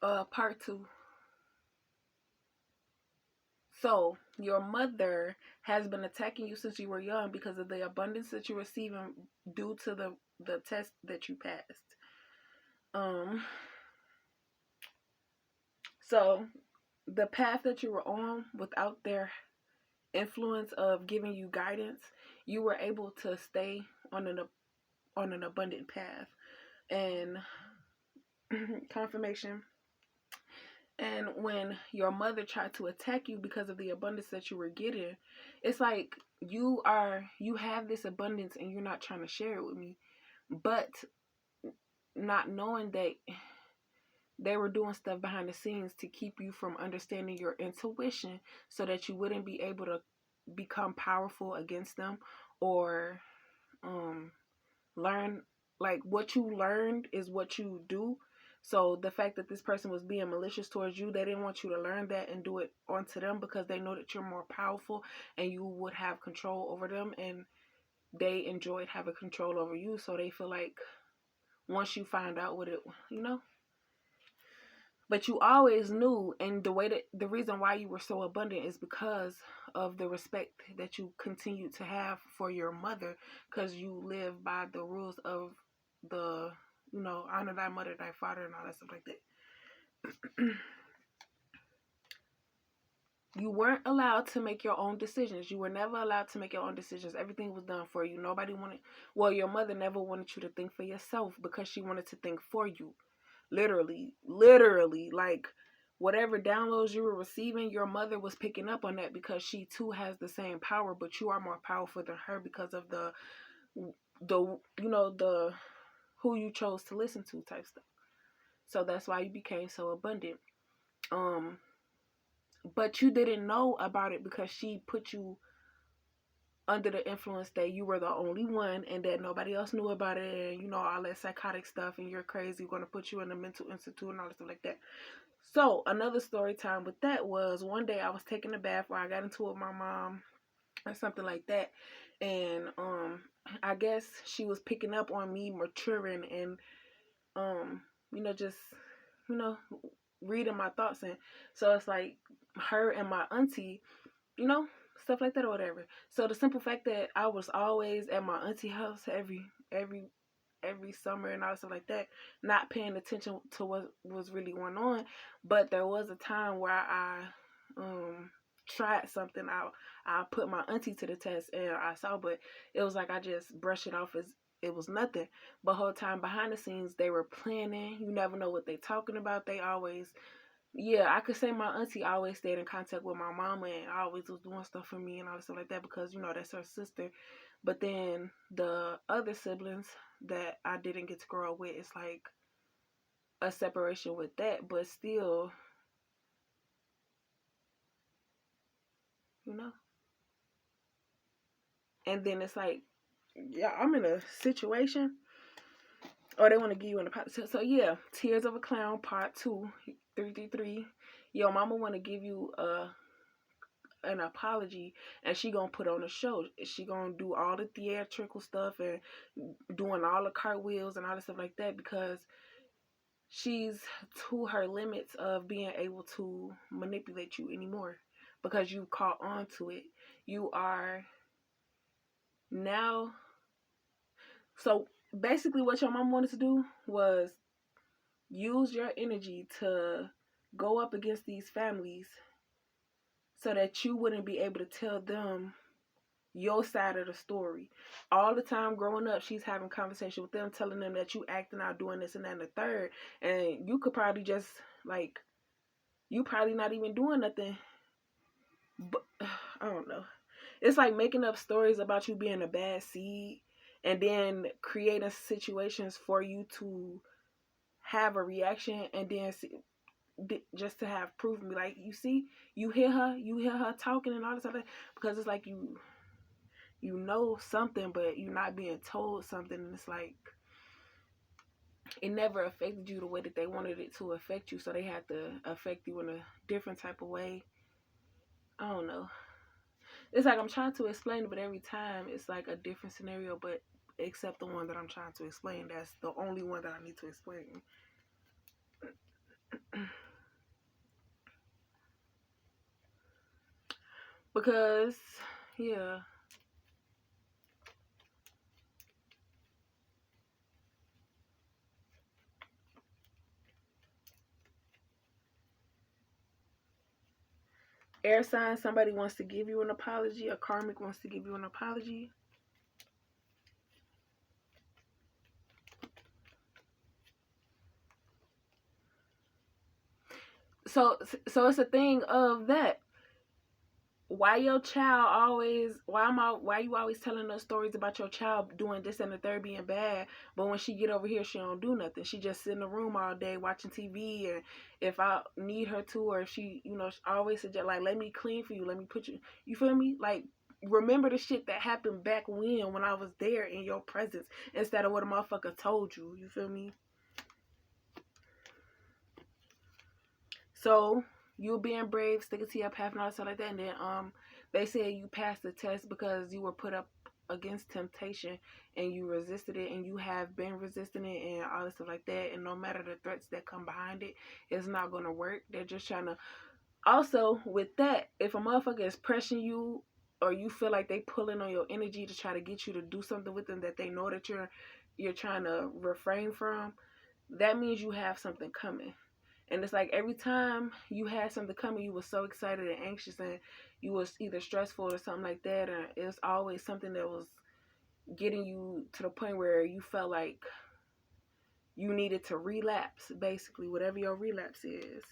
Part two. So, your mother has been attacking you since you were young because of the abundance that you're receiving due to the test that you passed. Um, so the path that you were on without their influence of giving you guidance, you were able to stay on an abundant path. And confirmation. And when your mother tried to attack you because of the abundance that you were getting, it's like you have this abundance and you're not trying to share it with me. But not knowing that they were doing stuff behind the scenes to keep you from understanding your intuition so that you wouldn't be able to become powerful against them or learn, like what you learned is what you do. So the fact that this person was being malicious towards you, they didn't want you to learn that and do it onto them because they know that you're more powerful and you would have control over them, and they enjoyed having control over you. So they feel like once you find out what it, you know, but you always knew. And the reason why you were so abundant is because of the respect that you continue to have for your mother, because you live by the rules of the, honor thy mother, thy father, and all that stuff like that. You weren't allowed to make your own decisions. You were never allowed to make your own decisions. Everything was done for you. Nobody wanted, well, your mother never wanted you to think for yourself because she wanted to think for you. Literally, like whatever downloads you were receiving, your mother was picking up on that because she too has the same power, but you are more powerful than her because of the who you chose to listen to type stuff. So that's why you became so abundant. Um, but you didn't know about it because she put you under the influence that you were the only one and that nobody else knew about it, and all that psychotic stuff, and you're crazy, we're going to put you in a mental institute and all that stuff like that. So another story time with that was one day I was taking a bath where I got into it with my mom or something like that, and I guess she was picking up on me maturing and just you know reading my thoughts. And so it's like her and my auntie, you know, stuff like that or whatever. So the simple fact that I was always at my auntie house every summer and all stuff like that, not paying attention to what was really going on. But there was a time where I tried something out. I put my auntie to the test and I saw, but it was like I just brushed it off as it was nothing. But whole time behind the scenes they were planning. You never know what they talking about. They always, yeah, I could say my auntie always stayed in contact with my mama and always was doing stuff for me and all this stuff like that because, that's her sister. But then the other siblings that I didn't get to grow up with, it's like a separation with that, but still, you know? And then it's like, yeah, I'm in a situation, or they want to give you an apology. So yeah, Tears of a Clown Part 2, 333. Your mama want to give you an apology, and she gonna put on a show. She gonna do all the theatrical stuff and doing all the cartwheels and all the stuff like that because she's to her limits of being able to manipulate you anymore because you caught on to it. You are now. So basically what your mom wanted to do was use your energy to go up against these families so that you wouldn't be able to tell them your side of the story. All the time growing up, she's having conversation with them, telling them that you acting out, doing this and that and the third, and you could probably just like, you probably not even doing nothing. But I don't know. It's like making up stories about you being a bad seed and then creating situations for you to have a reaction and then just to have proof and be like, you see, you hear her talking and all this other, because it's like you know something, but you're not being told something, and it's like it never affected you the way that they wanted it to affect you, so they had to affect you in a different type of way. I don't know. It's like I'm trying to explain it, but every time it's like a different scenario, but except the one that I'm trying to explain, that's the only one that I need to explain. Because, yeah. Air sign, somebody wants to give you an apology. A karmic wants to give you an apology. So it's a thing of that. Why your child always? Why you always telling us stories about your child doing this and the third being bad? But when she get over here, she don't do nothing. She just sit in the room all day watching TV. And if I need her to, or if she, she always suggest like, let me clean for you, let me put you. You feel me? Like, remember the shit that happened back when I was there in your presence instead of what a motherfucker told you. You feel me? So you being brave, sticking to your path and all that stuff like that, and then they said you passed the test because you were put up against temptation and you resisted it, and you have been resisting it and all this stuff like that, and no matter the threats that come behind it, it's not gonna work. They're just trying to. Also, with that, if a motherfucker is pressing you or you feel like they pulling on your energy to try to get you to do something with them that they know that you're trying to refrain from, that means you have something coming. And it's like every time you had something coming, you were so excited and anxious, and you was either stressful or something like that, or it was always something that was getting you to the point where you felt like you needed to relapse, basically, whatever your relapse is.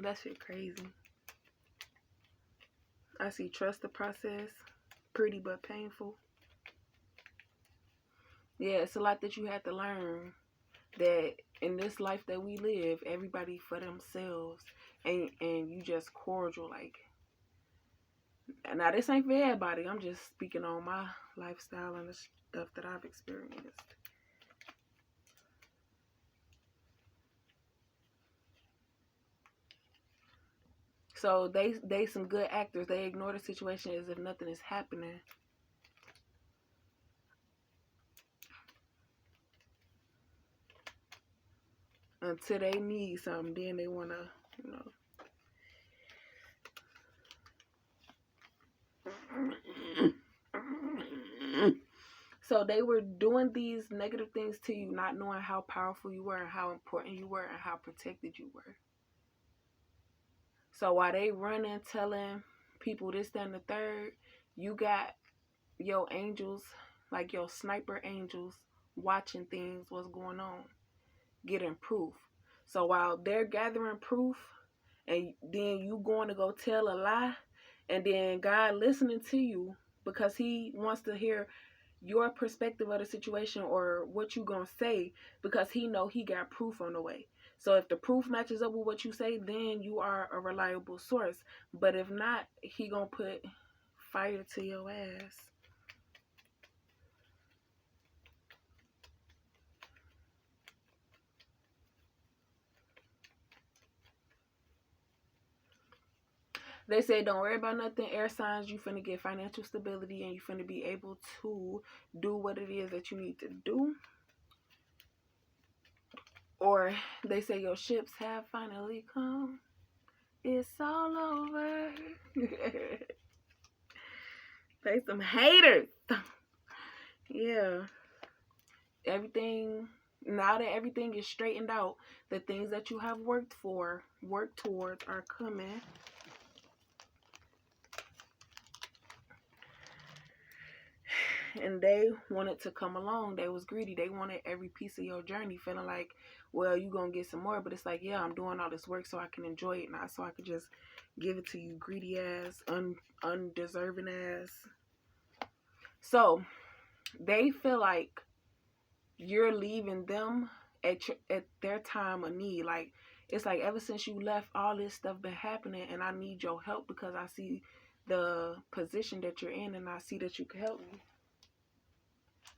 That shit crazy. I see trust the process, pretty but painful. Yeah, it's a lot that you had to learn. That in this life that we live, everybody for themselves, and you just cordial. Like, now this ain't for everybody. I'm just speaking on my lifestyle and the stuff that I've experienced. So they some good actors. They ignore the situation as if nothing is happening. Until they need something, then they wanna, So they were doing these negative things to you, not knowing how powerful you were and how important you were and how protected you were. So while they running, telling people this, that, and the third, you got your angels, like your sniper angels, watching things, what's going on, getting proof. So while they're gathering proof, and then you going to go tell a lie, and then God listening to you because he wants to hear your perspective of the situation or what you gonna say, because he know he got proof on the way. So if the proof matches up with what you say, then you are a reliable source. But if not, he gonna put fire to your ass. They say don't worry about nothing. Air signs, you finna get financial stability and you finna be able to do what it is that you need to do. Or they say your ships have finally come. It's all over. They some haters. Yeah. Everything, now that everything is straightened out, the things that you have worked towards are coming. And they wanted to come along. They was greedy. They wanted every piece of your journey, feeling like, well, you gonna get some more. But it's like, yeah, I'm doing all this work so I can enjoy it, not so I can just give it to you, greedy ass, undeserving ass. So they feel like you're leaving them at their time of need. Like, it's like ever since you left, all this stuff been happening, and I need your help because I see the position that you're in, and I see that you can help me.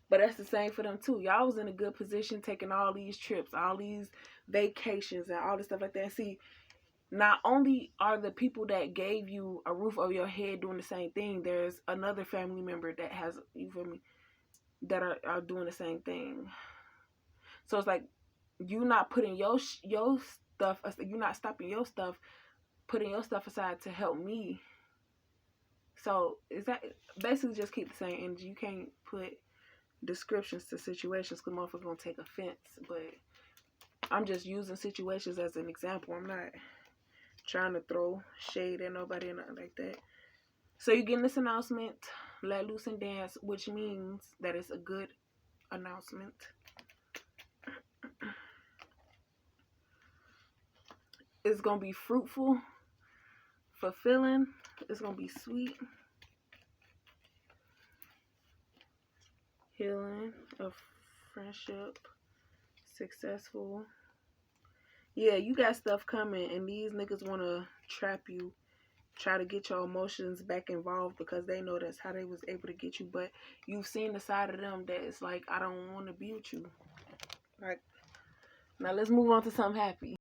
But that's the same for them too. Y'all was in a good position, taking all these trips, all these vacations, and all this stuff like that. See, not only are the people that gave you a roof over your head doing the same thing, there's another family member that has, you feel me, that are doing the same thing. So it's like you not putting your stuff, you not stopping your stuff, putting your stuff aside to help me. So is that basically just keep the same energy. You can't put descriptions to situations because motherfuckers gonna take offense. But I'm just using situations as an example. I'm not trying to throw shade at nobody or nothing like that. So you getting this announcement, let loose and dance, which means that it's a good announcement. It's gonna be fruitful, fulfilling. It's gonna be sweet, healing of friendship, successful. Yeah, you got stuff coming, and these niggas wanna trap you, try to get your emotions back involved because they know that's how they was able to get you. But you've seen the side of them that it's like, I don't want to be with you. Like, now let's move on to something happy.